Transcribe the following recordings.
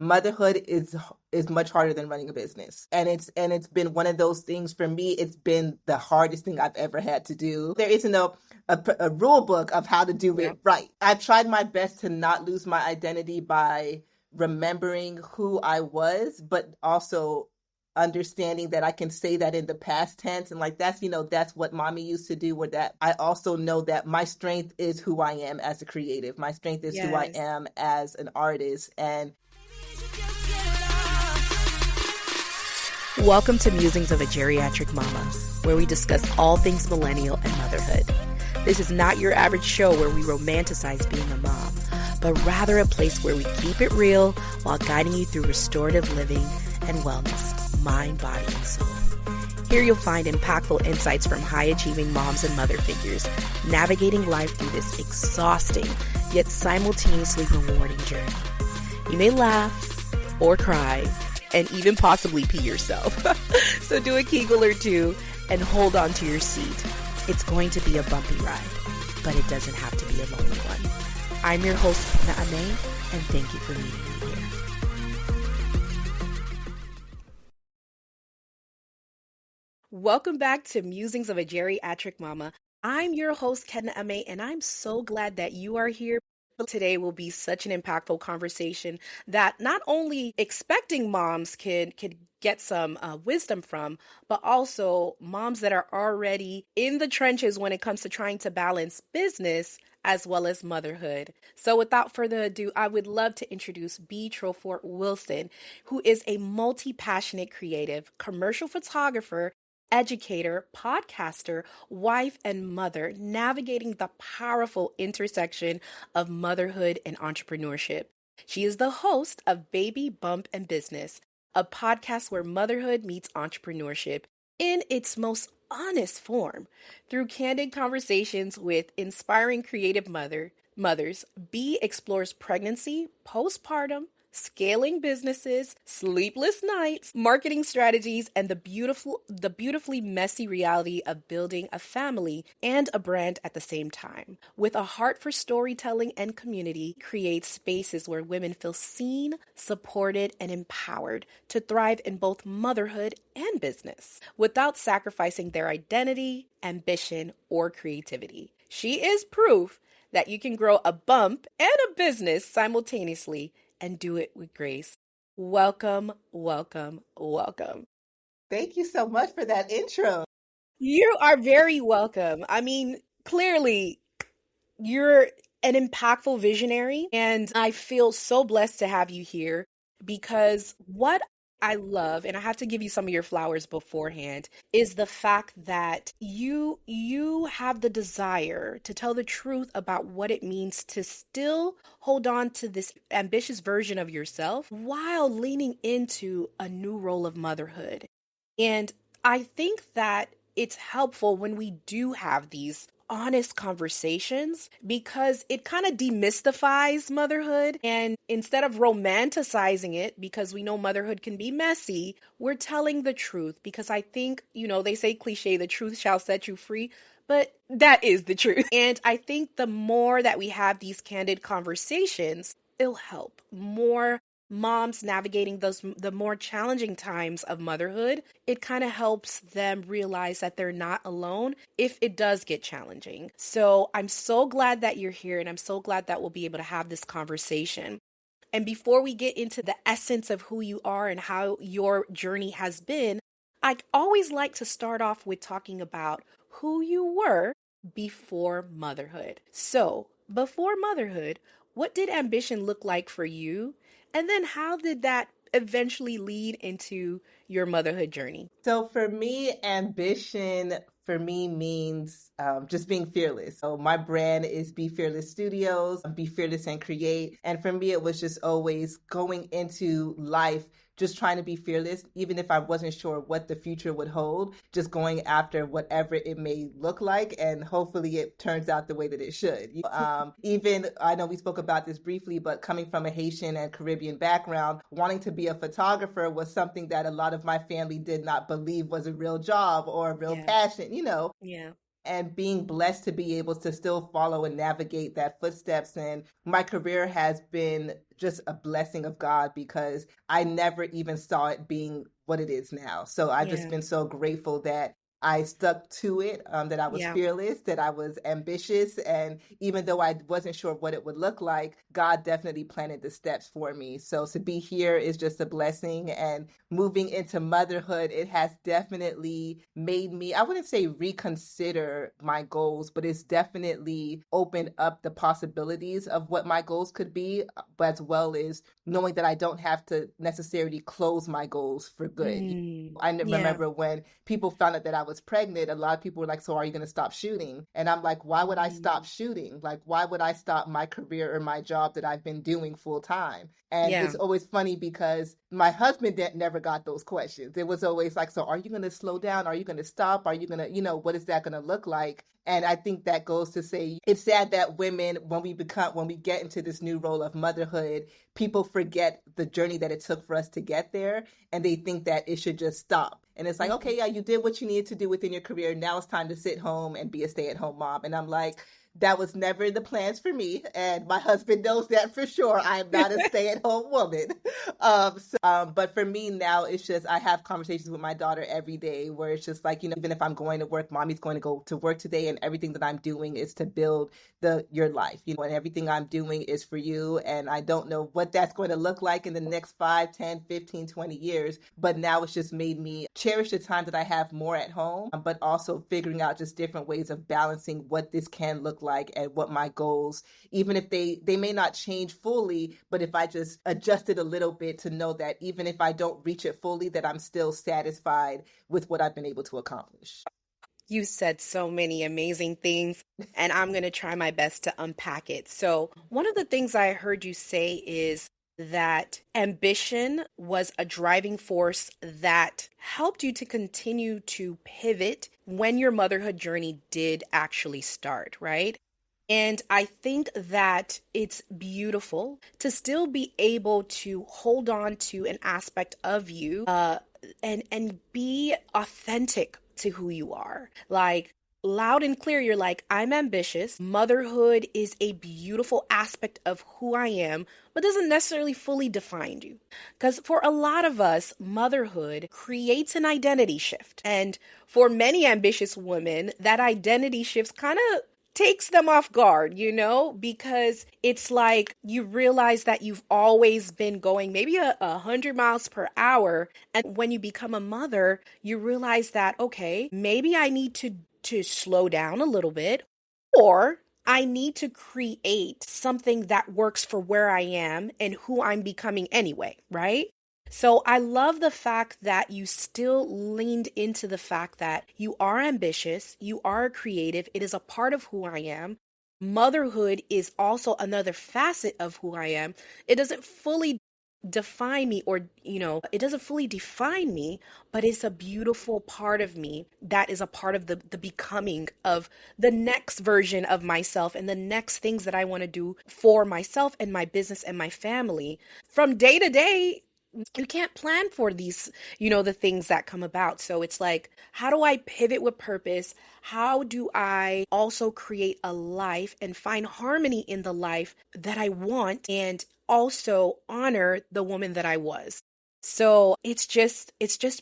motherhood is much harder than running a business. And it's been one of those things for me. It's been the hardest thing I've ever had to do. There isn't a rule book of how to do Yeah. it right. I've tried my best to not lose my identity by remembering who I was, but also understanding that I can say that in the past tense, and like that's what mommy used to do. Or that I also know that my strength is who I am as a creative. My strength is who I Yes. am as an artist. And Welcome to Musings of a Geriatric Mama, where we discuss all things millennial and motherhood. This is not your average show where we romanticize being a mom, but rather a place where we keep it real while guiding you through restorative living and wellness, mind, body, and soul. Here you'll find impactful insights from high-achieving moms and mother figures navigating life through this exhausting yet simultaneously rewarding journey. You may laugh or cry and even possibly pee yourself. So do a Kegel or two and hold on to your seat. It's going to be a bumpy ride, but it doesn't have to be a lonely one. I'm your host, Kedna Amey, and thank you for meeting me here. Welcome back to Musings of a Geriatric Mama. I'm your host, Kedna Amey, and I'm so glad that you are here. Today will be such an impactful conversation that not only expecting moms could get some wisdom from, but also moms that are already in the trenches when it comes to trying to balance business as well as motherhood. So without further ado, I would love to introduce Bee Trofort-Wilson, who is a multi-passionate creative, commercial photographer, educator, podcaster, wife, and mother, navigating the powerful intersection of motherhood and entrepreneurship. She is the host of Baby Bump and Business, a podcast where motherhood meets entrepreneurship in its most honest form. Through candid conversations with inspiring creative mothers, Bee explores pregnancy, postpartum, scaling businesses, sleepless nights, marketing strategies, and the beautifully messy reality of building a family and a brand at the same time. With a heart for storytelling and community, creates spaces where women feel seen, supported, and empowered to thrive in both motherhood and business without sacrificing their identity, ambition, or creativity. She is proof that you can grow a bump and a business simultaneously and do it with grace. Welcome, welcome, welcome. thank you so much for that intro. You are very welcome. I mean, clearly, you're an impactful visionary, and I feel so blessed to have you here because what I love, and I have to give you some of your flowers beforehand, is the fact that you have the desire to tell the truth about what it means to still hold on to this ambitious version of yourself while leaning into a new role of motherhood. And I think that it's helpful when we do have these honest conversations because it kind of demystifies motherhood. And instead of romanticizing it, because we know motherhood can be messy, we're telling the truth because I think, they say cliche, the truth shall set you free. But that is the truth. And I think the more that we have these candid conversations, it'll help more moms navigating the more challenging times of motherhood. It kind of helps them realize that they're not alone if it does get challenging. So I'm so glad that you're here, and I'm so glad that we'll be able to have this conversation. And before we get into the essence of who you are and how your journey has been, I always like to start off with talking about who you were before motherhood. So before motherhood, what did ambition look like for you? And then how did that eventually lead into your motherhood journey? So for me, ambition for me means just being fearless. So my brand is Be Fearless Studios, Be Fearless and Create. And for me, it was just always going into life just trying to be fearless, even if I wasn't sure what the future would hold, just going after whatever it may look like. And hopefully it turns out the way that it should. Even, I know we spoke about this briefly, but coming from a Haitian and Caribbean background, wanting to be a photographer was something that a lot of my family did not believe was a real job or a real passion, Yeah. and being blessed to be able to still follow and navigate that footsteps. And my career has been just a blessing of God because I never even saw it being what it is now. So I've just Yeah. been so grateful that I stuck to it, that I was Yeah. fearless, that I was ambitious. And even though I wasn't sure what it would look like, God definitely planted the steps for me. So to be here is just a blessing. And moving into motherhood, it has definitely made me, I wouldn't say reconsider my goals, but it's definitely opened up the possibilities of what my goals could be, but as well as knowing that I don't have to necessarily close my goals for good. I Yeah. remember when people found out that I was pregnant, a lot of people were like, so are you going to stop shooting? And I'm like, why would I stop Mm. shooting? Like, why would I stop my career or my job that I've been doing full time? And Yeah. it's always funny because my husband never got those questions. It was always like, so are you going to slow down? Are you going to stop? Are you going to, what is that going to look like? And I think that goes to say it's sad that women, when we get into this new role of motherhood, people forget the journey that it took for us to get there. And they think that it should just stop. And it's like, okay, yeah, you did what you needed to do within your career. Now it's time to sit home and be a stay-at-home mom. And I'm like, that was never in the plans for me. And my husband knows that for sure. I am not a stay-at-home woman. But for me now, it's just, I have conversations with my daughter every day where it's just like, even if I'm going to work, mommy's going to go to work today. And everything that I'm doing is to build your life, and everything I'm doing is for you. And I don't know what that's going to look like in the next 5, 10, 15, 20 years. But now it's just made me cherish the time that I have more at home, but also figuring out just different ways of balancing what this can look like and what my goals, even if they may not change fully, but if I just adjust it a little bit to know that even if I don't reach it fully, that I'm still satisfied with what I've been able to accomplish. You said so many amazing things, and I'm going to try my best to unpack it. So, one of the things I heard you say is that ambition was a driving force that helped you to continue to pivot when your motherhood journey did actually start, right? And I think that it's beautiful to still be able to hold on to an aspect of you, and be authentic to who you are. Like, loud and clear, you're like, I'm ambitious. Motherhood is a beautiful aspect of who I am, but doesn't necessarily fully define you. Because for a lot of us, motherhood creates an identity shift. And for many ambitious women, that identity shifts kind of takes them off guard, because it's like you realize that you've always been going maybe 100 miles per hour. And when you become a mother, you realize that, okay, maybe I need to slow down a little bit, or I need to create something that works for where I am and who I'm becoming anyway, right? So I love the fact that you still leaned into the fact that you are ambitious, you are creative, it is a part of who I am. Motherhood is also another facet of who I am. It doesn't fully define me, or it doesn't fully define me, but it's a beautiful part of me that is a part of the becoming of the next version of myself and the next things that I want to do for myself and my business and my family. From day to day, you can't plan for these, the things that come about. So it's like, how do I pivot with purpose? How do I also create a life and find harmony in the life that I want, and also honor the woman that I was? So it's just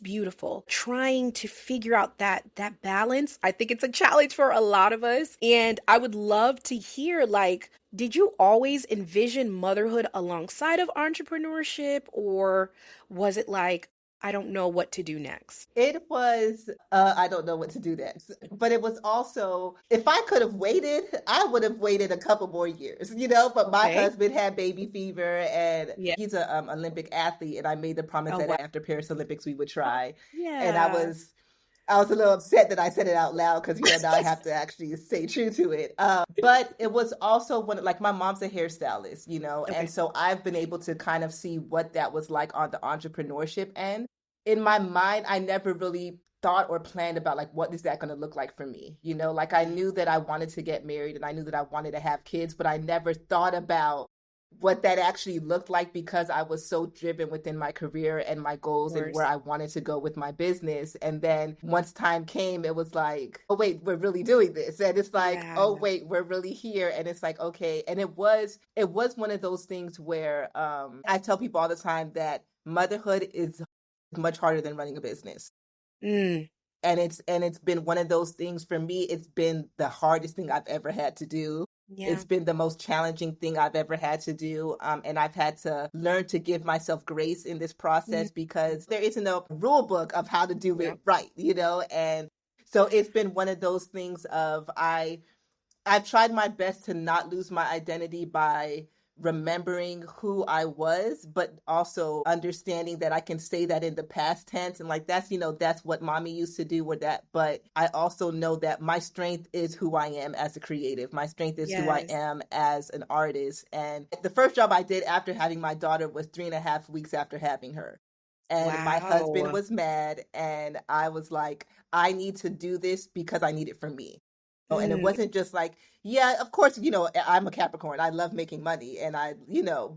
beautiful trying to figure out that balance. I think it's a challenge for a lot of us. And I would love to hear, like, did you always envision motherhood alongside of entrepreneurship, or was it like, I don't know what to do next? It was, I don't know what to do next, but it was also, if I could have waited, I would have waited a couple more years, but my Okay. husband had baby fever and Yeah. he's an Olympic athlete. And I made the promise Oh, that wow. after Paris Olympics, we would Oh, try. And yeah. I was a little upset that I said it out loud because, now I have to actually stay true to it. But it was also like my mom's a hairstylist, and Okay. so I've been able to kind of see what that was like on the entrepreneurship end. In my mind, I never really thought or planned about like, what is that going to look like for me? Like I knew that I wanted to get married and I knew that I wanted to have kids, but I never thought about what that actually looked like because I was so driven within my career and my Of goals and where course. I wanted to go with my business. And then once time came, it was like, oh, wait, we're really doing this. And it's like, Yeah. oh, wait, we're really here. And it's like, okay. And it was one of those things where I tell people all the time that motherhood is much harder than running a business. Mm, And it's been one of those things for me. It's been the hardest thing I've ever had to do. yeah. It's been the most challenging thing I've ever had to do. And I've had to learn to give myself grace in this Mm, process because there isn't a rule book of how to do yeah. it right, And so it's been one of those things of I've tried my best to not lose my identity by remembering who I was, but also understanding that I can say that in the past tense. And like, that's what mommy used to do or that. But I also know that my strength is who I am as a creative. My strength is who I Yes. am as an artist. And the first job I did after having my daughter was 3.5 weeks after having her. And my husband Wow. was mad, and I was like, I need to do this because I need it for me. Oh, and it Mm, wasn't just like, yeah, of course, I'm a Capricorn. I love making money. And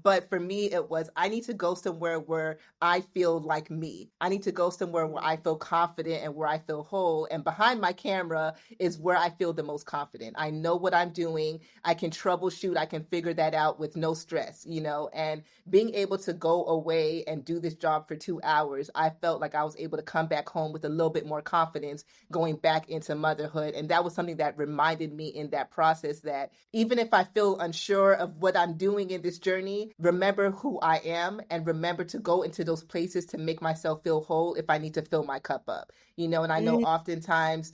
but for me, it was, I need to go somewhere where I feel like me. I need to go somewhere where I feel confident and where I feel whole. And behind my camera is where I feel the most confident. I know what I'm doing. I can troubleshoot. I can figure that out with no stress. And being able to go away and do this job for 2 hours, I felt like I was able to come back home with a little bit more confidence going back into motherhood. And that was something that reminded me in that process that even if I feel unsure of what I'm doing in this journey, remember who I am and remember to go into those places to make myself feel whole if I need to fill my cup up. And I know mm, oftentimes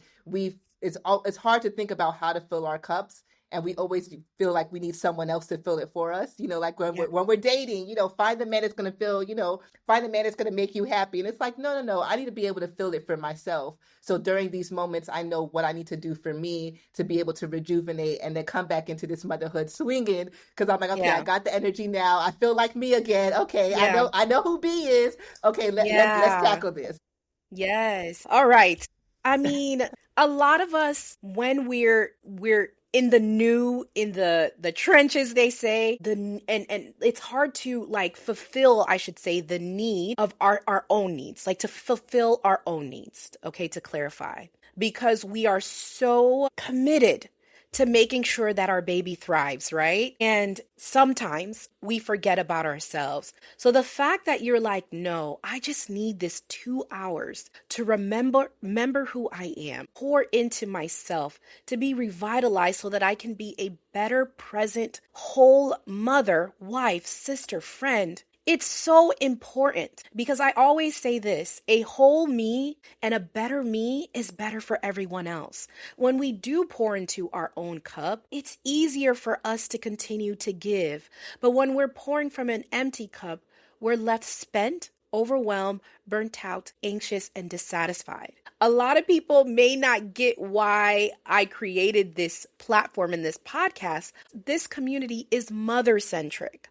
it's hard to think about how to fill our cups, and we always feel like we need someone else to fill it for us. Like when yeah. we're dating, find the man that's going to find the man that's going to make you happy. And it's like, no, no, no, I need to be able to fill it for myself. So during these moments, I know what I need to do for me to be able to rejuvenate and then come back into this motherhood swinging. Because I'm like, okay, I Yeah. got the energy now. I feel like me again. Okay, I Yeah. know, I know who B is. Okay, let's Yeah. tackle this. Yes. All right. I mean, a lot of us when we're in the new in the trenches they say and it's hard to like fulfill I should say the need of our own needs, like to fulfill our own needs, okay, to clarify, because we are so committed to making sure that our baby thrives, right? And sometimes we forget about ourselves. So the fact that you're like, no, I just need this 2 hours to remember who I am, pour into myself, to be revitalized so that I can be a better present, whole mother, wife, sister, friend. It's so important because I always say this: a whole me and a better me is better for everyone else. When we do pour into our own cup, it's easier for us to continue to give. But when we're pouring from an empty cup, we're left spent, overwhelmed, burnt out, anxious, and dissatisfied. A lot of people may not get why I created this platform and this podcast. This community is mother centric,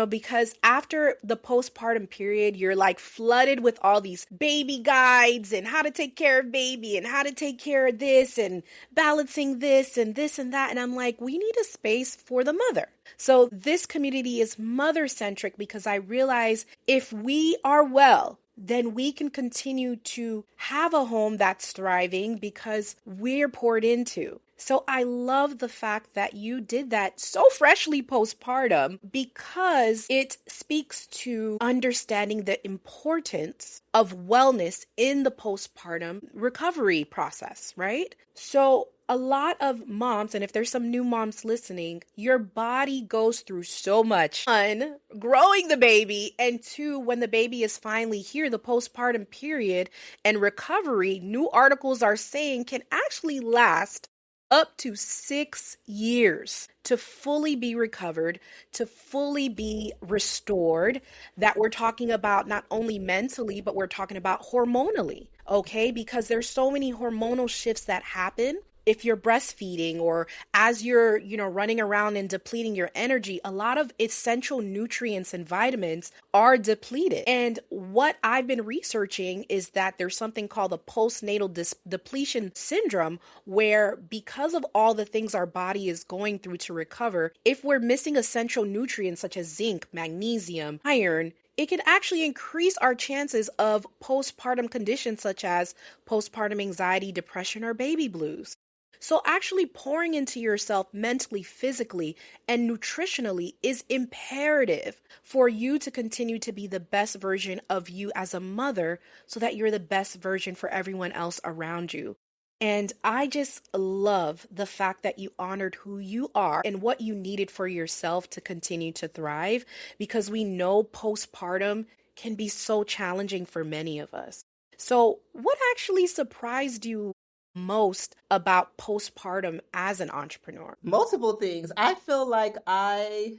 because after the postpartum period, you're like flooded with all these baby guides and how to take care of baby and how to take care of this and balancing this and this and that. And I'm like, we need a space for the mother. So this community is mother centric because I realize if we are well, then we can continue to have a home that's thriving because we're poured into. So I love the fact that you did that so freshly postpartum because it speaks to understanding the importance of wellness in the postpartum recovery process, right? So a lot of moms, and if there's some new moms listening, your body goes through so much. One, growing the baby, and two, when the baby is finally here, the postpartum period and recovery, new articles are saying can actually last up to 6 years to fully be recovered, to fully be restored. That we're talking about not only mentally, but we're talking about hormonally, okay? Because there's so many hormonal shifts that happen if you're breastfeeding or as you're, running around and depleting your energy, a lot of essential nutrients and vitamins are depleted. And what I've been researching is that there's something called the postnatal depletion syndrome, where because of all the things our body is going through to recover, if we're missing essential nutrients such as zinc, magnesium, iron, it can actually increase our chances of postpartum conditions such as postpartum anxiety, depression, or baby blues. So, actually pouring into yourself mentally, physically, and nutritionally is imperative for you to continue to be the best version of you as a mother so that you're the best version for everyone else around you. And I just love the fact that you honored who you are and what you needed for yourself to continue to thrive, because we know postpartum can be so challenging for many of us. So, what actually surprised you most about postpartum as an entrepreneur? Multiple things. I feel like I've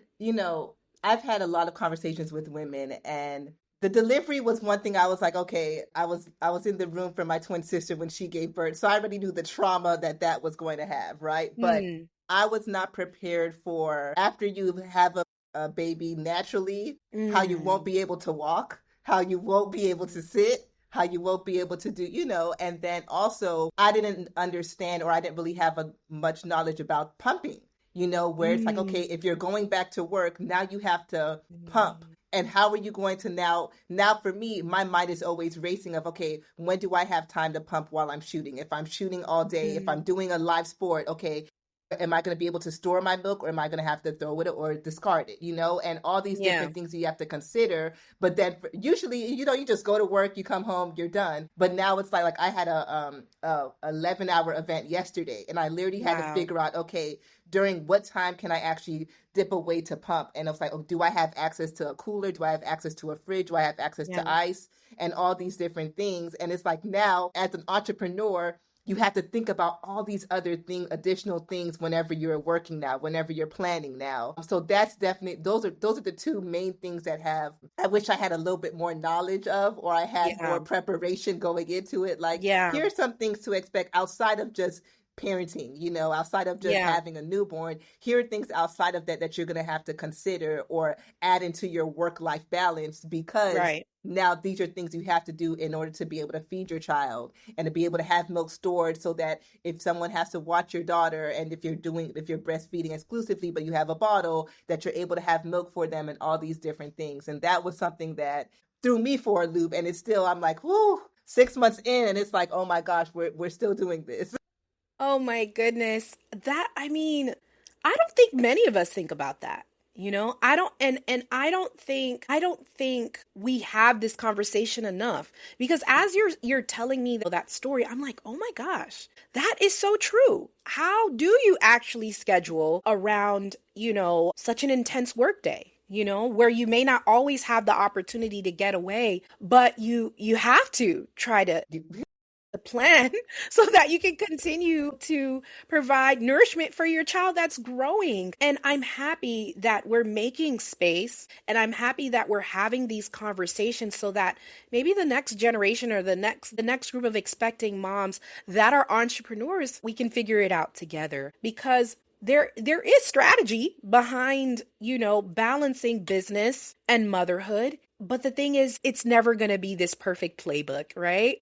had a lot of conversations with women, and the delivery was one thing. I was like, okay, I was in the room for my twin sister when she gave birth, so I already knew the trauma that was going to have, right? But Mm, I was not prepared for after you have a baby naturally, how you won't mm, be able to walk, how you won't be able to sit, how you won't be able to do, and then also I didn't understand, or I didn't really have much knowledge about pumping, where it's like, okay, mm, if you're going back to work, now you have to pump. mm, And how are you going to now for me, my mind is always racing of, okay, when do I have time to pump while I'm shooting? If I'm shooting all day, if I'm mm. doing a live sport, okay, am I going to be able to store my milk, or am I going to have to throw it or discard it, and all these Yeah, different things you have to consider. But then usually, you just go to work, you come home, you're done. But now it's like I had a 11-hour event yesterday, and I literally had to wow. figure out, okay, during what time can I actually dip away to pump? And it's like, oh, do I have access to a cooler? Do I have access to a fridge? Do I have access to Yeah, ice? And all these different things. And it's like, now as an entrepreneur, you have to think about all these other additional things whenever you're working now, whenever you're planning now. So that's definitely, those are the two main things I wish I had a little bit more knowledge of, or I had yeah, more preparation going into it. Like, yeah, here's some things to expect outside of just parenting, outside of just yeah, having a newborn. Here are things outside of that you're going to have to consider or add into your work-life balance, because right. now these are things you have to do in order to be able to feed your child and to be able to have milk stored, so that if someone has to watch your daughter, and if you're breastfeeding exclusively but you have a bottle, that you're able to have milk for them, and all these different things. And that was something that threw me for a loop, and it's still, I'm like, whoo, 6 months in, and it's like, oh my gosh, we're still doing this. Oh my goodness. I mean, I don't think many of us think about that. I don't, and I don't think we have this conversation enough, because as you're telling me that story, I'm like, "Oh my gosh, that is so true. How do you actually schedule around, such an intense workday?" Where you may not always have the opportunity to get away, but you have to try to the plan so that you can continue to provide nourishment for your child that's growing. And I'm happy that we're making space, and I'm happy that we're having these conversations so that maybe the next generation, or the next group of expecting moms that are entrepreneurs, we can figure it out together, because there is strategy behind, balancing business and motherhood. But the thing is, it's never going to be this perfect playbook, right?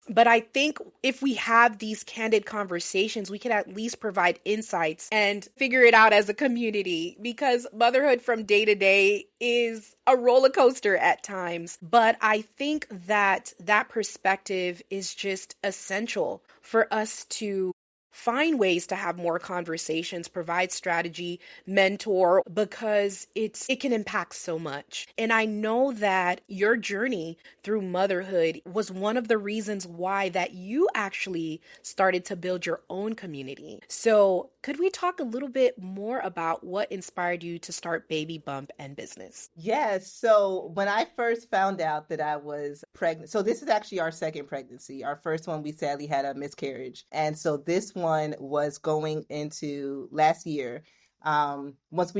But I think if we have these candid conversations, we can at least provide insights and figure it out as a community, because motherhood from day to day is a roller coaster at times. But I think that that perspective is just essential for us to find ways to have more conversations, provide strategy, mentor, because it can impact so much. And I know that your journey through motherhood was one of the reasons why that you actually started to build your own community. So, could we talk a little bit more about what inspired you to start Baby Bump and business? Yes. So when I first found out that I was pregnant, so this is actually our second pregnancy. Our first one, we sadly had a miscarriage. And so this one was going into last year. Once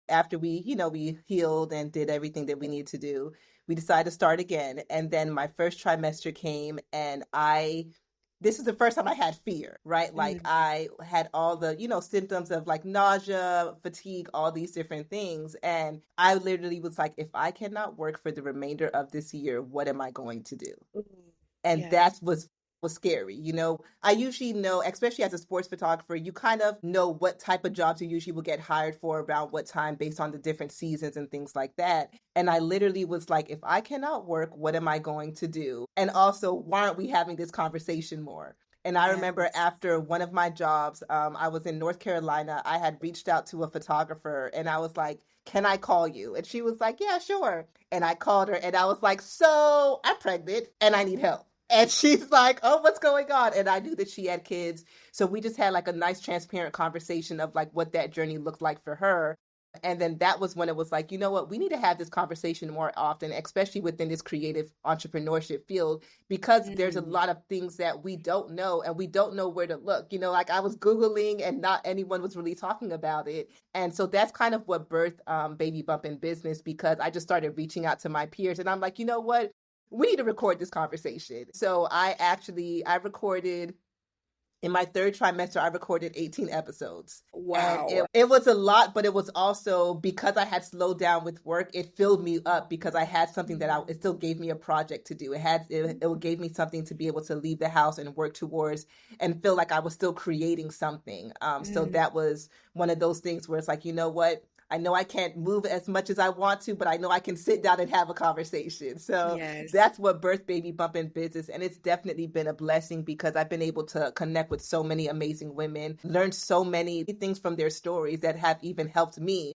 after we healed and did everything that we needed to do, we decided to start again. And then my first trimester came, and I this is the first time I had fear, right? Like Mm. I had all the, symptoms of like nausea, fatigue, all these different things. And I literally was like, if I cannot work for the remainder of this year, what am I going to do? Ooh, And yes. that was scary. I usually know, especially as a sports photographer, you kind of know what type of jobs you usually will get hired for around what time based on the different seasons and things like that. And I literally was like, if I cannot work, what am I going to do? And also, why aren't we having this conversation more? And I remember Yes. after one of my jobs, I was in North Carolina. I had reached out to a photographer and I was like, can I call you? And she was like, yeah, sure. And I called her and I was like, so I'm pregnant and I need help. And she's like, oh, what's going on? And I knew that she had kids. So we just had like a nice, transparent conversation of like what that journey looked like for her. And then that was when it was like, you know what, we need to have this conversation more often, especially within this creative entrepreneurship field, because there's a Mm. lot of things that we don't know and we don't know where to look. Like I was Googling and not anyone was really talking about it. And so that's kind of what birthed Baby Bump in Business, because I just started reaching out to my peers and I'm like, you know what? We need to record this conversation. So I recorded in my third trimester, I recorded 18 episodes. And Wow. it was a lot, but it was also because I had slowed down with work, it filled me up because I had something it still gave me a project to do. It gave me something to be able to leave the house and work towards and feel like I was still creating something. So Mm. that was one of those things where it's like, you know what? I know I can't move as much as I want to, but I know I can sit down and have a conversation. So Yes. that's what birthed Baby Bump in Business. And it's definitely been a blessing because I've been able to connect with so many amazing women, learn so many things from their stories that have even helped me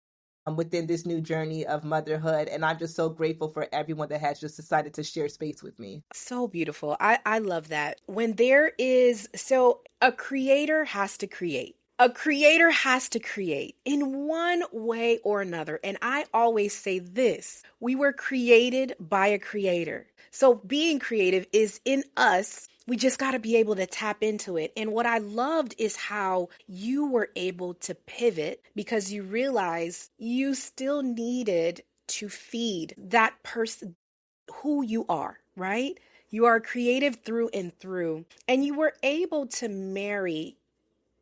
within this new journey of motherhood. And I'm just so grateful for everyone that has just decided to share space with me. So beautiful. I love that. When there is, so a creator has to create. A creator has to create in one way or another. And I always say this, we were created by a creator. So being creative is in us. We just got to be able to tap into it. And what I loved is how you were able to pivot because you realize you still needed to feed that person who you are, right? You are creative through and through. And you were able to marry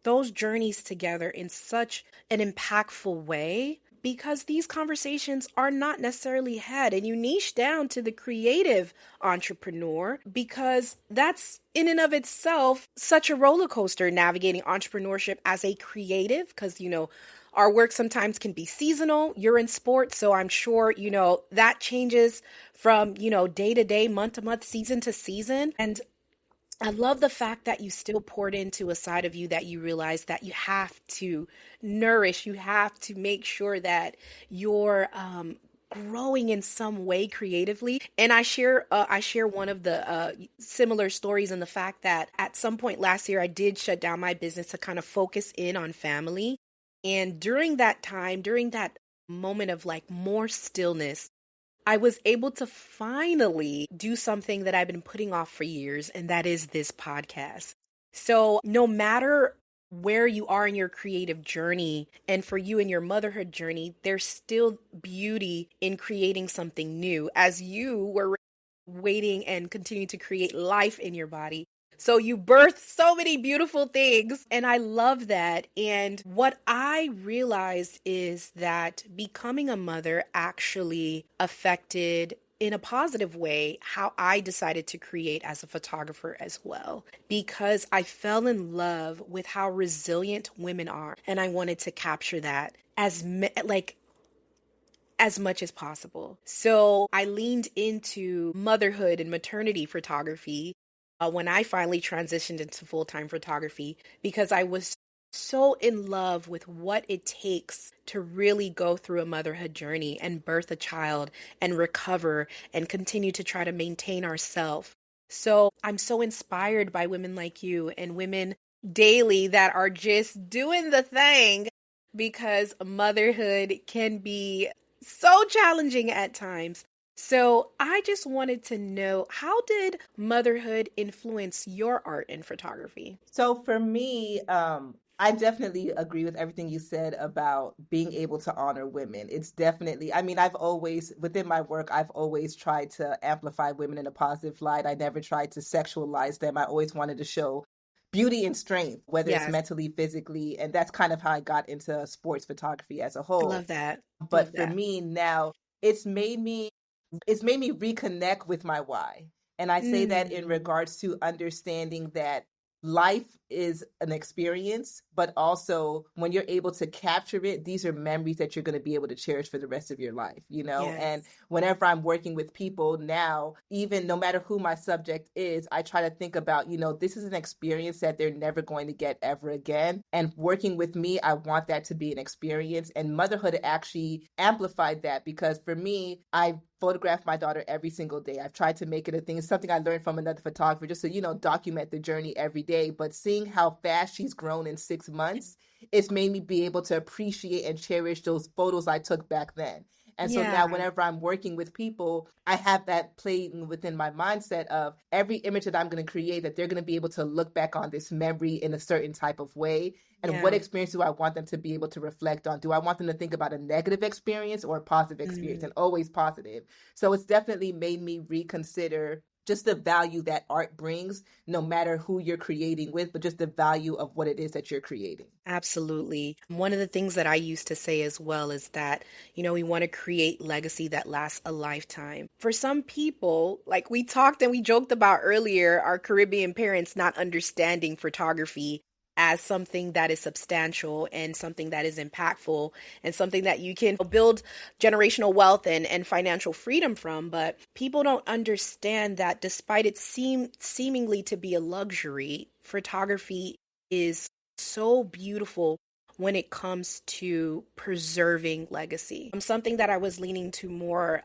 those journeys together in such an impactful way because these conversations are not necessarily had. And you niche down to the creative entrepreneur because that's in and of itself such a roller coaster navigating entrepreneurship as a creative because, our work sometimes can be seasonal. You're in sports, so I'm sure, that changes from, day to day, month to month, season to season. And I love the fact that you still poured into a side of you that you realize that you have to nourish, you have to make sure that you're growing in some way creatively. And I share one of the similar stories in the fact that at some point last year I did shut down my business to kind of focus in on family. And during that time, during that moment of like more stillness, I was able to finally do something that I've been putting off for years, and that is this podcast. So, no matter where you are in your creative journey, and for you in your motherhood journey, there's still beauty in creating something new as you were waiting and continuing to create life in your body. So you birthed so many beautiful things, and I love that. And what I realized is that becoming a mother actually affected in a positive way how I decided to create as a photographer as well, because I fell in love with how resilient women are, and I wanted to capture that as much as possible. So I leaned into motherhood and maternity photography when I finally transitioned into full-time photography because I was so in love with what it takes to really go through a motherhood journey and birth a child and recover and continue to try to maintain ourselves. So I'm so inspired by women like you and women daily that are just doing the thing because motherhood can be so challenging at times. So I just wanted to know, how did motherhood influence your art and photography? So for me, I definitely agree with everything you said about being able to honor women. It's definitely, I mean, I've always, within my work, I've always tried to amplify women in a positive light. I never tried to sexualize them. I always wanted to show beauty and strength, whether it's Yes, mentally, physically. And that's kind of how I got into sports photography as a whole. love that. Love But for that. me now, it's made me it's made me reconnect with my why. And I say that in Mm, regards to understanding that life is an experience, but also when you're able to capture it, these are memories that you're going to be able to cherish for the rest of your life, you know? And yes. whenever I'm working with people now, even no matter who my subject is, I try to think about, this is an experience that they're never going to get ever again. And working with me, I want that to be an experience. And motherhood actually amplified that because for me, I photograph my daughter every single day. I've tried to make it a thing. It's something I learned from another photographer just to, document the journey every day. But seeing how fast she's grown in 6 months, it's made me be able to appreciate and cherish those photos I took back then. And so now, Yeah. whenever I'm working with people, I have that playing within my mindset of every image that I'm going to create, that they're going to be able to look back on this memory in a certain type of way. And what Yeah. experience do I want them to be able to reflect on? Do I want them to think about a negative experience or a positive experience? Mm. And always positive. So it's definitely made me reconsider just the value that art brings, no matter who you're creating with, but just the value of what it is that you're creating. Absolutely. One of the things that I used to say as well is that, we want to create legacy that lasts a lifetime. For some people, like we talked and we joked about earlier, our Caribbean parents not understanding photography as something that is substantial and something that is impactful and something that you can build generational wealth and financial freedom from. But people don't understand that despite it seemingly to be a luxury, photography is so beautiful when it comes to preserving legacy. Something that I was leaning to more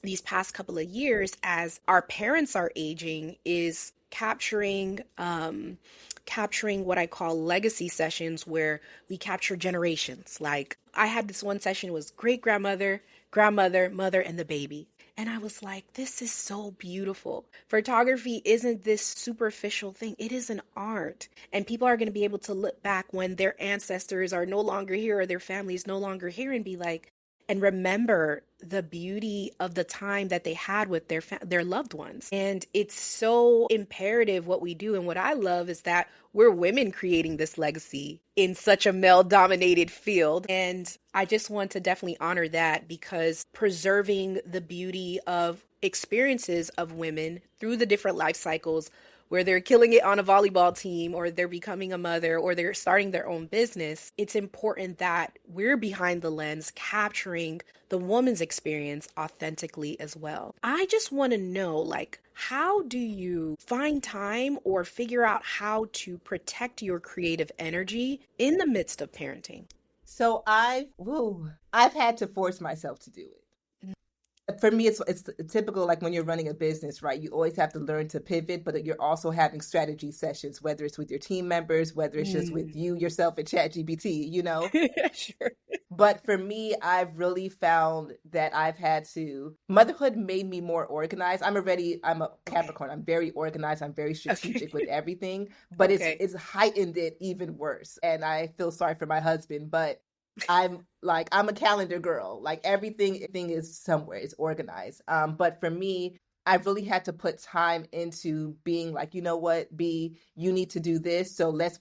these past couple of years as our parents are aging is capturing what I call legacy sessions where we capture generations. Like I had this one session, it was great grandmother, grandmother, mother, and the baby. And I was like, this is so beautiful. Photography isn't this superficial thing, it is an art. And people are going to be able to look back when their ancestors are no longer here or their family is no longer here and be like, and remember the beauty of the time that they had with their loved ones. And it's so imperative what we do. And what I love is that we're women creating this legacy in such a male dominated field. And I just want to definitely honor that because preserving the beauty of experiences of women through the different life cycles where they're killing it on a volleyball team or they're becoming a mother or they're starting their own business, it's important that we're behind the lens capturing the woman's experience authentically as well. I just want to know, like, how do you find time or figure out how to protect your creative energy in the midst of parenting? So I've had to force myself to do it. For me, it's typical, like when you're running a business, right? You always have to learn to pivot, but you're also having strategy sessions, whether it's with your team members, whether it's just with Mm. you yourself and ChatGPT. Sure. But for me, I've really found that motherhood made me more organized. I'm a Okay. Capricorn. I'm very organized. I'm very Okay. strategic with everything, but Okay. it's heightened it even worse. And I feel sorry for my husband, but I'm a calendar girl. Like everything is somewhere. It's organized. But for me, I've really had to put time into being like, you know what, B, you need to do this. So let's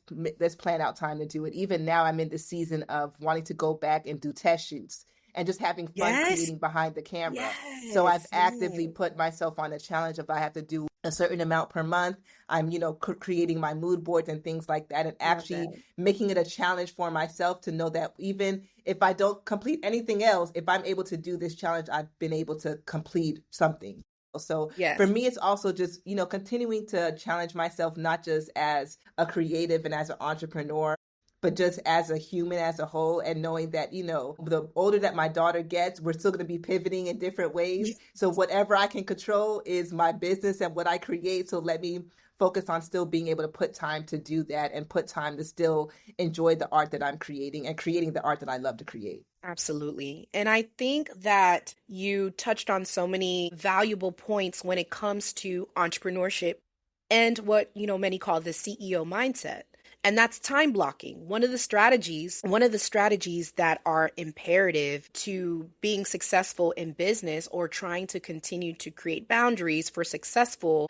plan out time to do it. Even now, I'm in the season of wanting to go back and do test shoots and just having fun Yes. creating behind the camera. So I've Yes. actively Yes. put myself on a challenge of I have to do a certain amount per month. I'm, creating my mood boards and things like that, and Love that. actually making it a challenge for myself to know that even if I don't complete anything else, if I'm able to do this challenge, I've been able to complete something. So for Yes. me, it's also just, continuing to challenge myself, not just as a creative and as an entrepreneur, but just as a human as a whole, and knowing that, the older that my daughter gets, we're still going to be pivoting in different ways. So whatever I can control is my business and what I create. So let me focus on still being able to put time to do that and put time to still enjoy the art that I'm creating and creating the art that I love to create. Absolutely. And I think that you touched on so many valuable points when it comes to entrepreneurship and what, many call the CEO mindset. And that's time blocking. One of the strategies that are imperative to being successful in business or trying to continue to create boundaries for successful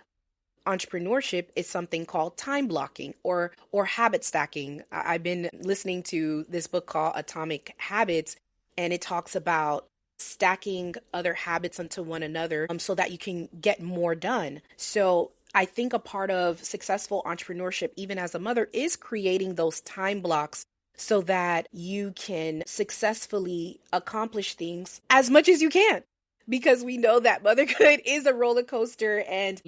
entrepreneurship is something called time blocking or habit stacking. I've been listening to this book called Atomic Habits, and it talks about stacking other habits onto one another so that you can get more done. So I think a part of successful entrepreneurship, even as a mother, is creating those time blocks so that you can successfully accomplish things as much as you can. Because we know that motherhood is a roller coaster, and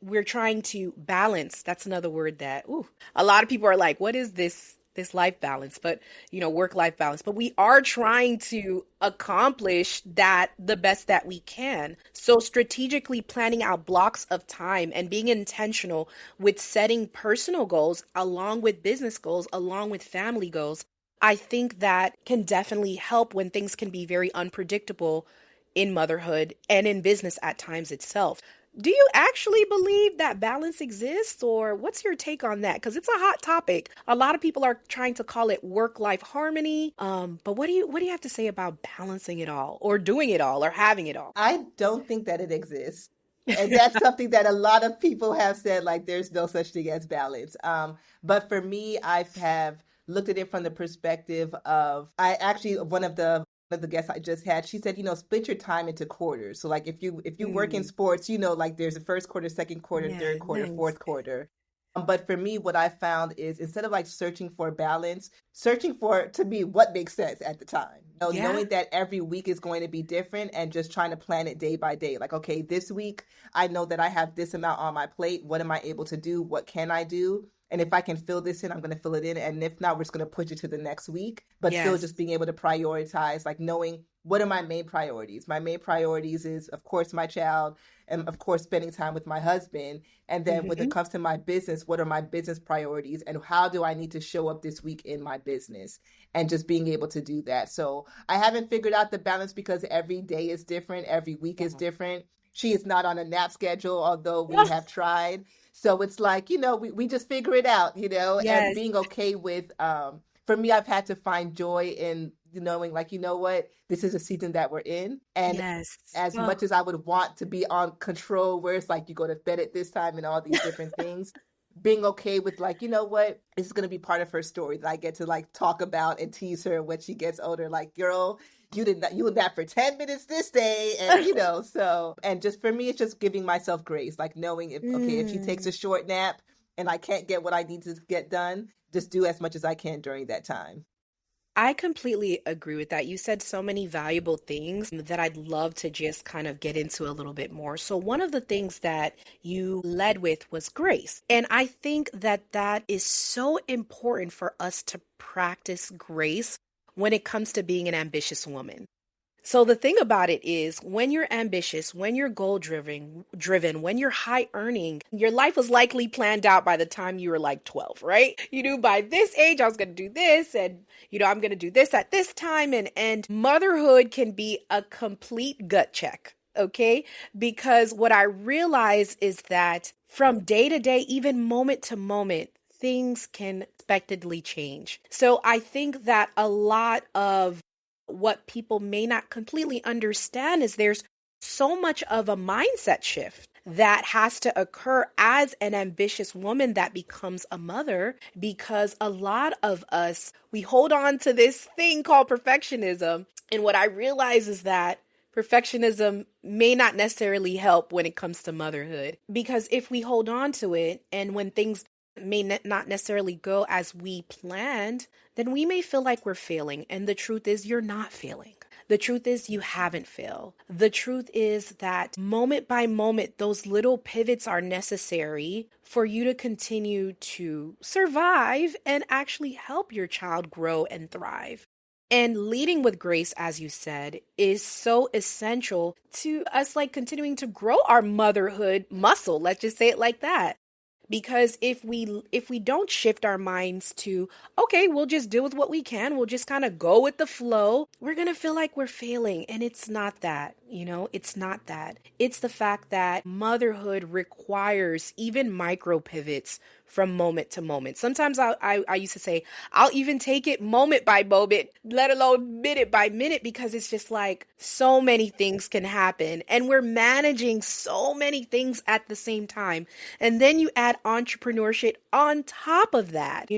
we're trying to balance. That's another word that a lot of people are like, what is this life balance? But, work-life balance. But we are trying to accomplish that the best that we can. So strategically planning out blocks of time and being intentional with setting personal goals along with business goals, along with family goals, I think that can definitely help when things can be very unpredictable in motherhood and in business at times itself. Do you actually believe that balance exists, or what's your take on that? Because it's a hot topic. A lot of people are trying to call it work-life harmony. But what do you have to say about balancing it all, or doing it all, or having it all? I don't think that it exists. And that's something that a lot of people have said, like there's no such thing as balance. But for me, I have looked at it from the perspective of, one of the guests I just had, she said, split your time into quarters. So like if you work in sports, like there's a first quarter, second quarter, Yeah, third quarter, nice. fourth quarter. But for me, what I found is instead of like searching for balance, searching for, to me, what makes sense at the time. Yeah. Knowing that every week is going to be different and just trying to plan it day by day. Like, okay, this week, I know that I have this amount on my plate. What am I able to do? What can I do? And if I can fill this in, I'm going to fill it in. And if not, we're just going to push it to the next week. But still Yes. just being able to prioritize, like knowing what are my main priorities. My main priorities is, of course, my child, and of course, spending time with my husband. And then when it Hmm. comes to my business, what are my business priorities and how do I need to show up this week in my business? And just being able to do that. So I haven't figured out the balance because every day is different. Every week is different. She is not on a nap schedule, although we have tried. So it's like, we just figure it out, and Yes. being okay with, for me, I've had to find joy in knowing like, what, this is a season that we're in. And Yes. as Oh, much as I would want to be on control, where it's like you go to bed at this time and all these different things, being okay with like, what, this is going to be part of her story that I get to like talk about and tease her when she gets older. Like, girl, you would nap for 10 minutes this day. And, so, and just for me, it's just giving myself grace, like knowing if she takes mm. a short nap and I can't get what I need to get done, just do as much as I can during that time. I completely agree with that. You said so many valuable things that I'd love to just kind of get into a little bit more. So, one of the things that you led with was grace. And I think that that is so important for us to practice grace when it comes to being an ambitious woman. So the thing about it is when you're ambitious, when you're goal driven, when you're high earning, your life was likely planned out by the time you were like 12, right? You knew by this age I was going to do this, and I'm going to do this at this time, and motherhood can be a complete gut check. Okay? Because what I realize is that from day to day, even moment to moment, things can unexpectedly change. So I think that a lot of what people may not completely understand is there's so much of a mindset shift that has to occur as an ambitious woman that becomes a mother, because a lot of us, we hold on to this thing called perfectionism. And what I realize is that perfectionism may not necessarily help when it comes to motherhood, because if we hold on to it and when things may not necessarily go as we planned, then we may feel like we're failing. And the truth is, you're not failing. The truth is, you haven't failed. The truth is that moment by moment, those little pivots are necessary for you to continue to survive and actually help your child grow and thrive. And leading with grace, as you said, is so essential to us, like continuing to grow our motherhood muscle. Let's just say it like that. Because if we don't shift our minds to, okay, we'll just deal with what we can, we'll just kind of go with the flow, we're going to feel like we're failing. And it's not that. It's not that. It's the fact that motherhood requires even micro pivots from moment to moment. Sometimes I used to say, I'll even take it moment by moment, let alone minute by minute, because it's just like so many things can happen and we're managing so many things at the same time. And then you add entrepreneurship on top of that.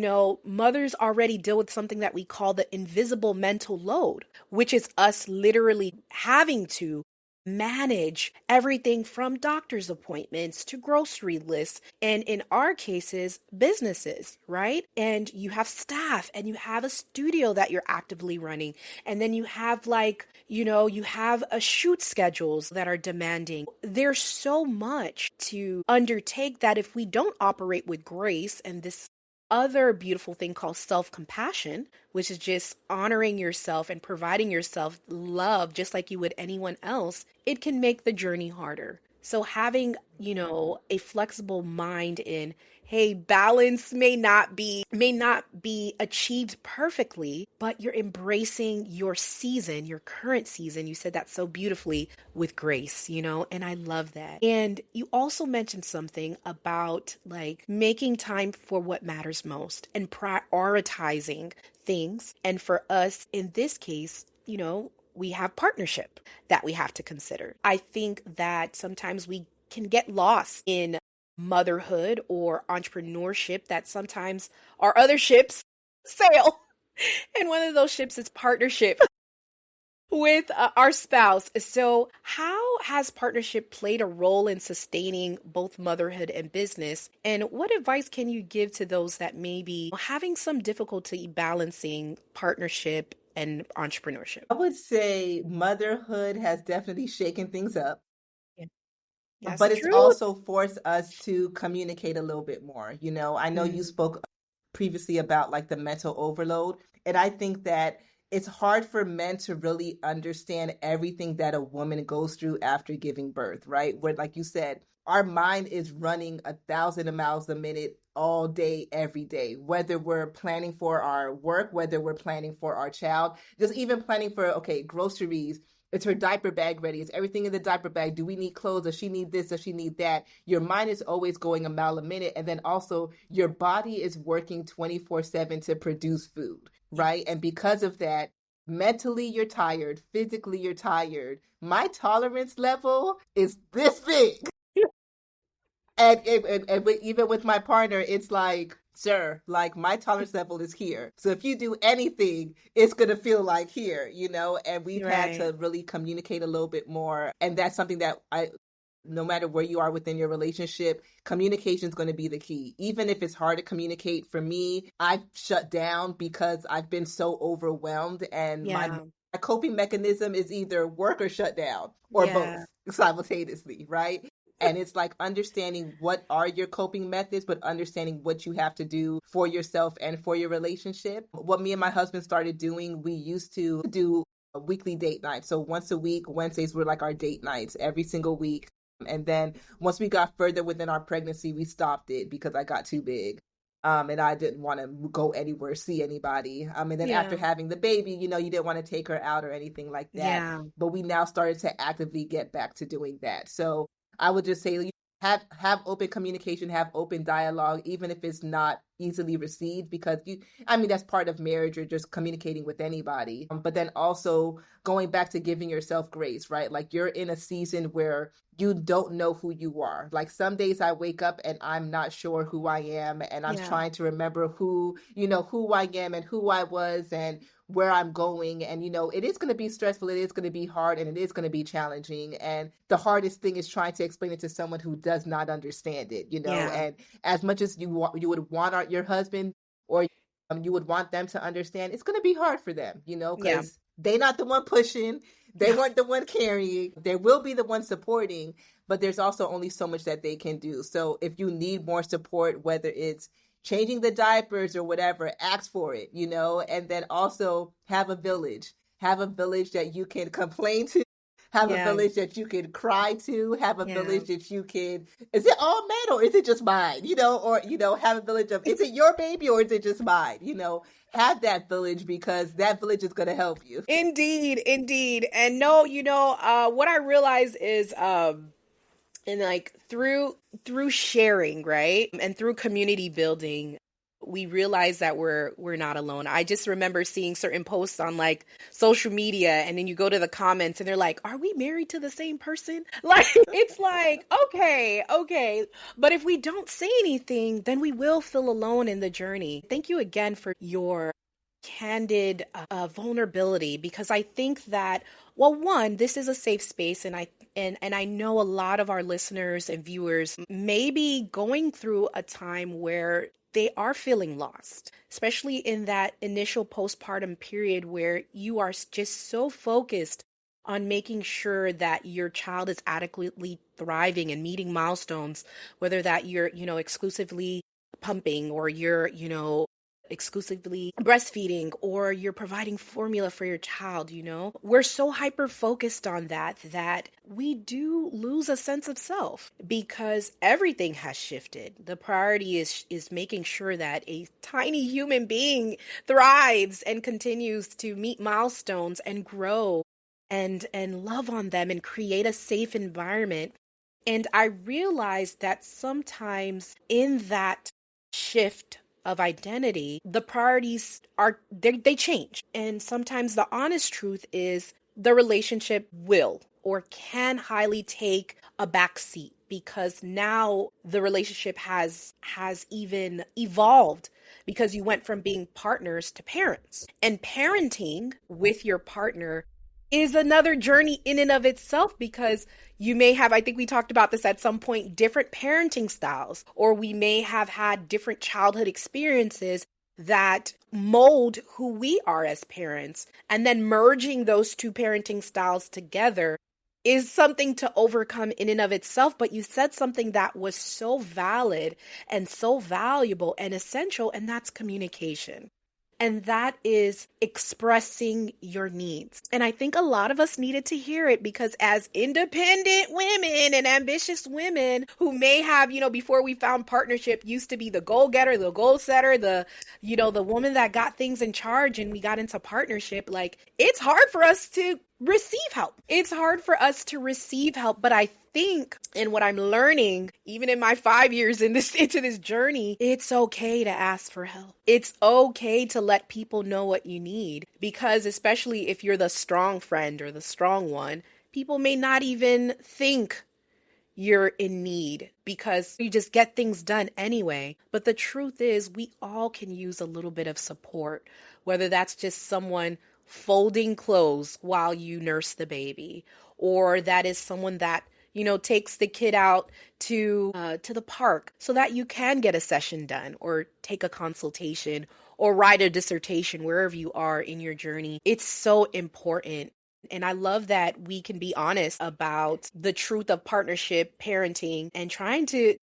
Mothers already deal with something that we call the invisible mental load, which is us literally having to manage everything from doctor's appointments to grocery lists, and in our cases, businesses, right? And you have staff and you have a studio that you're actively running. And then you have you have a shoot schedules that are demanding. There's so much to undertake that if we don't operate with grace and this other beautiful thing called self-compassion, which is just honoring yourself and providing yourself love just like you would anyone else, it can make the journey harder. So having, a flexible mind in, hey, balance may not be achieved perfectly, but you're embracing your season, your current season. You said that so beautifully, with grace, and I love that. And you also mentioned something about like making time for what matters most and prioritizing things. And for us in this case, we have partnership that we have to consider. I think that sometimes we can get lost in motherhood or entrepreneurship, that sometimes our other ships sail. And one of those ships is partnership with our spouse. So, how has partnership played a role in sustaining both motherhood and business? And what advice can you give to those that may be having some difficulty balancing partnership and entrepreneurship? I would say motherhood has definitely shaken things up, Yeah, that's but the it's truth. also forced us to communicate a little bit more. I know you Mm, spoke previously about like the mental overload, and I think that it's hard for men to really understand everything that a woman goes through after giving birth, right? Where, like you said, our mind is running 1,000 miles a minute all day, every day, whether we're planning for our work, whether we're planning for our child, just even planning for, okay, groceries. It's her diaper bag ready? Is everything in the diaper bag? Do we need clothes? Does she need this? Does she need that? Your mind is always going a mile a minute. And then also your body is working 24/7 to produce food, yeah, right? And because of that, mentally you're tired, physically you're tired. My tolerance level is this big. Even with my partner, it's like, sir, like my tolerance level is here. So if you do anything, it's going to feel like here. And we've had right. to really communicate a little bit more. And that's something that no matter where you are within your relationship, communication is going to be the key. Even if it's hard to communicate, for me, I've shut down because I've been so overwhelmed, and my Yeah, coping mechanism is either work or shut down or yeah, both simultaneously, right? And it's like understanding what are your coping methods, but understanding what you have to do for yourself and for your relationship. What me and my husband started doing, we used to do a weekly date night. So once a week, Wednesdays were like our date nights every single week. And then once we got further within our pregnancy, we stopped it because I got too big. And I didn't want to go anywhere, see anybody. And then after yeah, having the baby, you didn't want to take her out or anything like that. yeah, But we now started to actively get back to doing that. So I would just say have open communication, have open dialogue, even if it's not easily received, because that's part of marriage or just communicating with anybody. But then also going back to giving yourself grace, right? Like you're in a season where you don't know who you are. Like some days I wake up and I'm not sure who I am, and I'm yeah, trying to remember who I am and who I was and where I'm going. And, it is going to be stressful. It is going to be hard, and it is going to be challenging. And the hardest thing is trying to explain it to someone who does not understand it. yeah, And as much as you would want your husband or you would want them to understand, it's going to be hard for them, yeah, because they not the one pushing. They yeah, weren't the one carrying. They will be the one supporting, but there's also only so much that they can do. So if you need more support, whether it's changing the diapers or whatever, ask for it. And then also have a village that you can complain to, have a Yeah. village that you can cry to, have a Yeah. village that you can, is it all men or is it just mine? Or, have a village of, is it your baby or is it just mine? Have that village because that village is going to help you. Indeed, indeed. And no, what I realize is and like through sharing, right? And through community building, we realize that we're not alone. I just remember seeing certain posts on like social media, and then you go to the comments and they're like, "Are we married to the same person?" Like it's like, okay. But if we don't say anything, then we will feel alone in the journey. Thank you again for your candid vulnerability, because I think that, well, one, this is a safe space, and I know a lot of our listeners and viewers may be going through a time where they are feeling lost, especially in that initial postpartum period where you are just so focused on making sure that your child is adequately thriving and meeting milestones, whether that you're, exclusively pumping, or you're, exclusively breastfeeding, or you're providing formula for your child. We're so hyper focused on that we do lose a sense of self, because everything has shifted. The priority is making sure that a tiny human being thrives and continues to meet milestones and grow and love on them and create a safe environment. And I realized that sometimes in that shift of identity, the priorities they change. And sometimes the honest truth is the relationship will or can highly take a back seat, because now the relationship has even evolved, because you went from being partners to parents. And parenting with your partner is another journey in and of itself, because you may have, I think we talked about this at some point, different parenting styles, or we may have had different childhood experiences that mold who we are as parents. And then merging those two parenting styles together is something to overcome in and of itself. But you said something that was so valid and so valuable and essential, and that's communication. And that is expressing your needs. And I think a lot of us needed to hear it, because as independent women and ambitious women who may have, before we found partnership, used to be the goal getter, the goal setter, the woman that got things in charge, and we got into partnership, like, it's hard for us to receive help. It's hard for us to receive help. But I think, and what I'm learning, even in my 5 years into this journey, it's okay to ask for help. It's okay to let people know what you need, because especially if you're the strong friend or the strong one, people may not even think you're in need, because you just get things done anyway. But the truth is, we all can use a little bit of support, whether that's just someone folding clothes while you nurse the baby, or that is someone that takes the kid out to the park so that you can get a session done, or take a consultation, or write a dissertation, wherever you are in your journey. It's so important. And I love that we can be honest about the truth of partnership, parenting, and trying to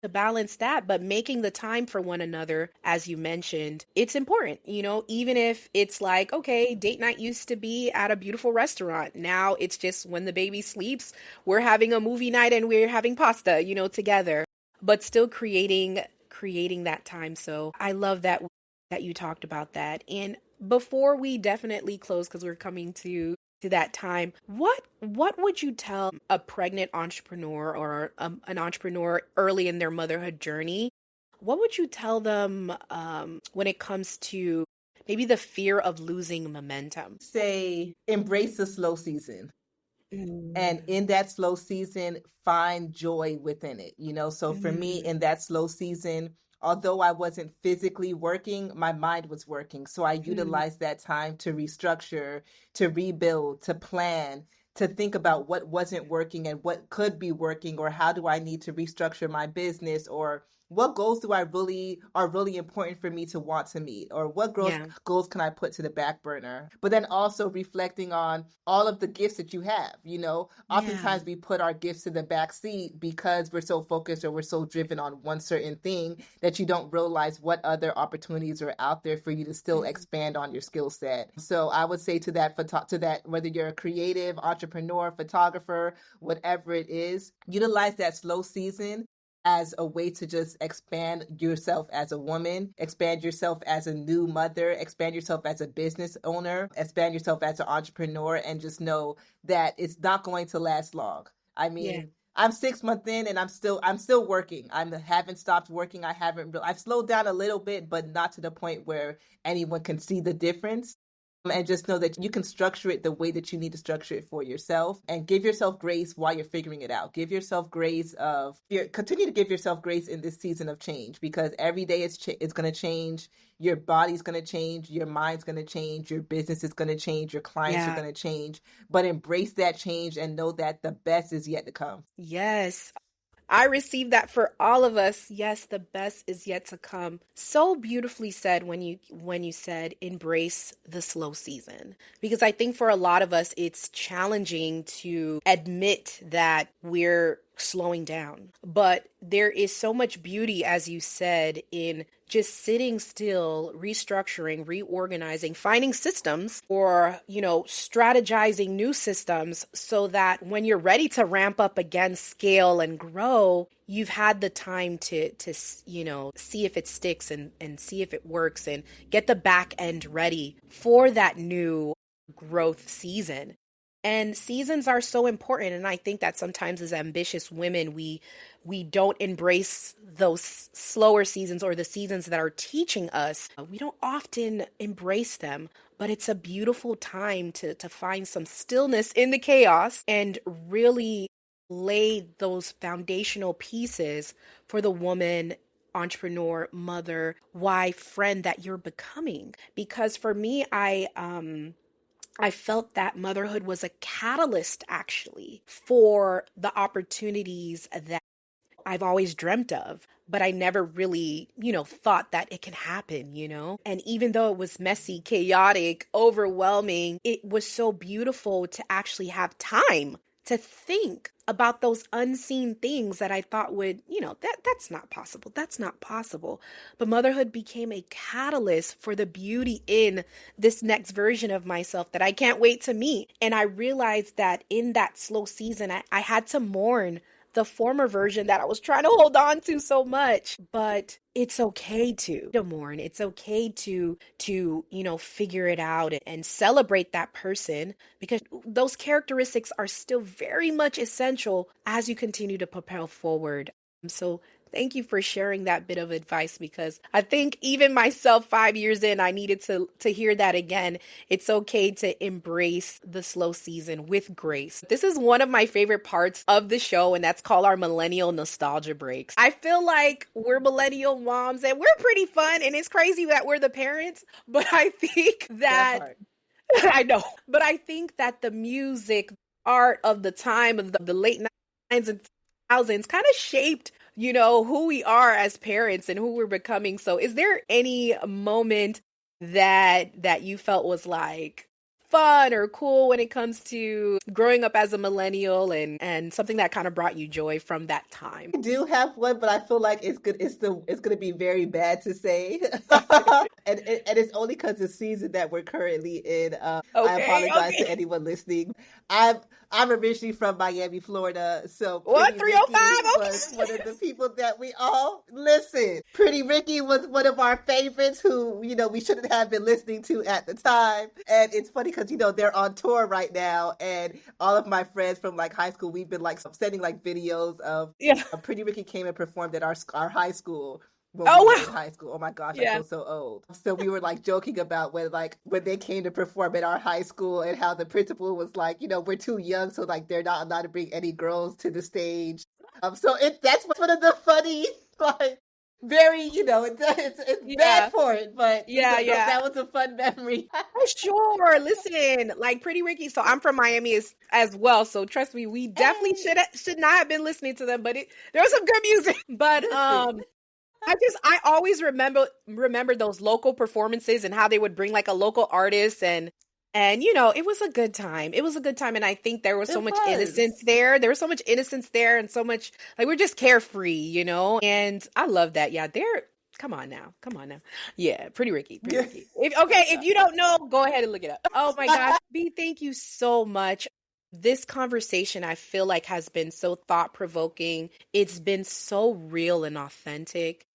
balance that, but making the time for one another, as you mentioned, it's important. Even if it's like, okay, date night used to be at a beautiful restaurant. Now it's just when the baby sleeps, we're having a movie night and we're having pasta, together, but still creating that time. So I love that you talked about that. And before we definitely close, because we're coming to that time, what would you tell a pregnant entrepreneur, or an entrepreneur early in their motherhood journey? What would you tell them when it comes to maybe the fear of losing momentum? Say, embrace the slow season. And Mm, in that slow season, find joy within it. So for me, in mm, that slow season, although I wasn't physically working, my mind was working. So I mm, utilized that time to restructure, to rebuild, to plan, to think about what wasn't working and what could be working, or how do I need to restructure my business, or what goals are really important for me to want to meet, or what yeah. goals can I put to the back burner. But then also reflecting on all of the gifts that you have. Yeah. Oftentimes we put our gifts to the back seat because we're so focused, or we're so driven on one certain thing, that you don't realize what other opportunities are out there for you to still Mm, expand on your skill set. So I would say to that, whether you're a creative entrepreneur entrepreneur, photographer, whatever it is, utilize that slow season as a way to just expand yourself as a woman, expand yourself as a new mother, expand yourself as a business owner, expand yourself as an entrepreneur, and just know that it's not going to last long. I Yeah. mean, I'm 6 months in and I'm still working. I haven't stopped working. I've slowed down a little bit, but not to the point where anyone can see the difference. And just know that you can structure it the way that you need to structure it for yourself, and give yourself grace while you're figuring it out. Give yourself grace continue to give yourself grace in this season of change, because every day it's going to change. Your body's going to change, your mind's going to change, your business is going to change, your clients are Yeah. going to change, but embrace that change and know that the best is yet to come. Yes. I receive that for all of us. Yes, the best is yet to come. So beautifully said when you said embrace the slow season. Because I think for a lot of us it's challenging to admit that we're slowing down. But there is so much beauty, as you said, in just sitting still, restructuring, reorganizing, finding systems, or, strategizing new systems so that when you're ready to ramp up again, scale and grow, you've had the time to see if it sticks and see if it works and get the back end ready for that new growth season. And seasons are so important. And I think that sometimes as ambitious women, we don't embrace those slower seasons or the seasons that are teaching us. We don't often embrace them, but it's a beautiful time to find some stillness in the chaos and really lay those foundational pieces for the woman, entrepreneur, mother, wife, friend that you're becoming. Because for me, I felt that motherhood was a catalyst actually for the opportunities that I've always dreamt of, but I never really, thought that it can happen. And even though it was messy, chaotic, overwhelming, it was so beautiful to actually have time to think about those unseen things that I thought would, that's not possible. That's not possible. But motherhood became a catalyst for the beauty in this next version of myself that I can't wait to meet. And I realized that in that slow season, I had to mourn the former version that I was trying to hold on to so much. But it's okay to mourn. It's okay to figure it out and celebrate that person, because those characteristics are still very much essential as you continue to propel forward. So thank you for sharing that bit of advice, because I think even myself 5 years in, I needed to hear that again. It's okay to embrace the slow season with grace. This is one of my favorite parts of the show, and that's called our millennial nostalgia breaks. I feel like we're millennial moms and we're pretty fun, and it's crazy that we're the parents, but I think that I know, but I think that the music, art of the time of the late 90s and 2000s kind of shaped who we are as parents and who we're becoming. So is there any moment that you felt was like fun or cool when it comes to growing up as a millennial, and something that kind of brought you joy from that time? I do have one, but I feel like it's good. It's going to be very bad to say, and it's only because the season that we're currently in. I apologize to anyone listening. I'm originally from Miami, Florida, so what, 305 was one of the people that we all listen. Pretty Ricky was one of our favorites, who we shouldn't have been listening to at the time. And it's funny because they're on tour right now, and all of my friends from like high school, we've been like sending like videos of Pretty Ricky came and performed at our high school. When we were in high school. Oh my gosh, I feel so old. So we were like joking about when they came to perform at our high school, and how the principal was like, we're too young, so like they're not allowed to bring any girls to the stage. So that's one of the funny, like, very, it's bad for it, but that was a fun memory. Sure. Listen, like Pretty Ricky. So I'm from Miami as well. So trust me, we definitely should not have been listening to them, but there was some good music. But I always remember those local performances and how they would bring like a local artist, and it was a good time. It was a good time, and I think there was so much innocence there. There was so much innocence there, and so much like we're just carefree, and I love that. Yeah, come on now. Yeah, Pretty Ricky. If you don't know, go ahead and look it up. Oh my gosh, Bee, thank you so much. This conversation, I feel like, has been so thought-provoking. It's been so real and authentic.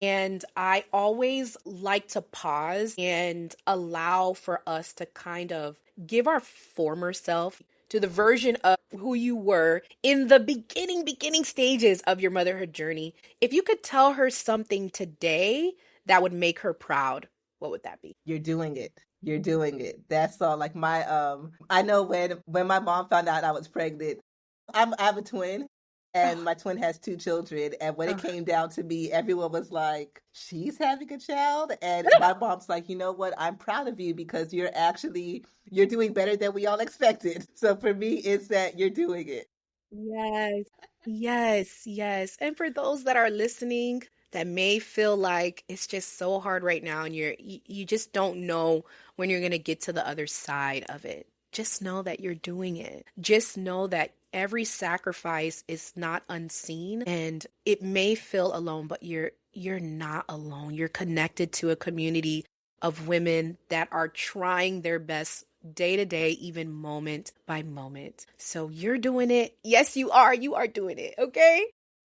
And I always like to pause and allow for us to kind of give our former self to the version of who you were in the beginning stages of your motherhood journey. If you could tell her something today that would make her proud, what would that be? You're doing it. You're doing it. That's all. Like my I know when my mom found out I was pregnant, I have a twin, and Oh, my twin has two children. And when it oh. came down to me, everyone was like, "She's having a child," and my mom's like, "You know what? I'm proud of you because you're doing better than we all expected." So for me, it's that you're doing it. Yes, yes, yes. And for those that are listening that may feel like it's just so hard right now and you just don't know when you're going to get to the other side of it. Just know that you're doing it. Just know that every sacrifice is not unseen and it may feel alone, but you're not alone. You're connected to a community of women that are trying their best day to day, even moment by moment. So you're doing it. Yes, you are. You are doing it. Okay.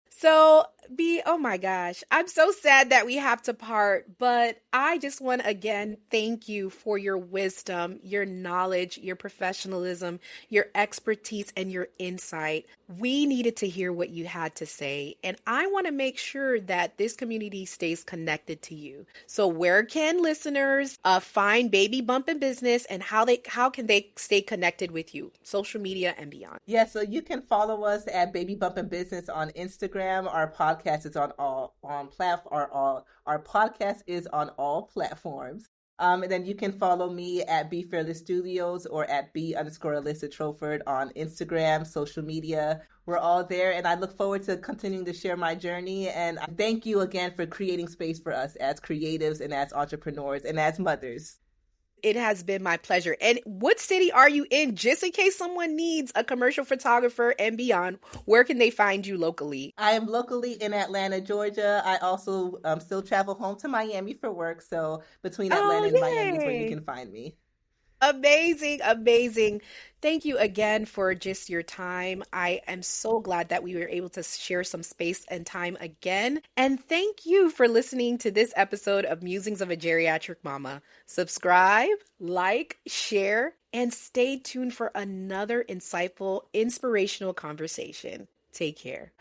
So, B, oh my gosh, I'm so sad that we have to part, but I just want to again thank you for your wisdom, your knowledge, your professionalism, your expertise, and your insight. We needed to hear what you had to say, and I want to make sure that this community stays connected to you. So, where can listeners find Baby Bump in Business, and how can they stay connected with you, social media and beyond? Yeah, so you can follow us at Baby Bumpin' Business on Instagram. Our podcast is our podcast is on all platforms. And then you can follow me at Be Fearless Studios or at B_Alyssa Trofort on Instagram, social media. We're all there, and I look forward to continuing to share my journey. And I thank you again for creating space for us as creatives and as entrepreneurs and as mothers. It has been my pleasure. And what city are you in? Just in case someone needs a commercial photographer and beyond, where can they find you locally? I am locally in Atlanta, Georgia. I also still travel home to Miami for work. So between Atlanta Oh, and Miami is where you yay. can find me. Amazing, amazing. Thank you again for just your time. I am so glad that we were able to share some space and time again. And thank you for listening to this episode of Musings of a Geriatric Mama. Subscribe, like, share, and stay tuned for another insightful, inspirational conversation. Take care.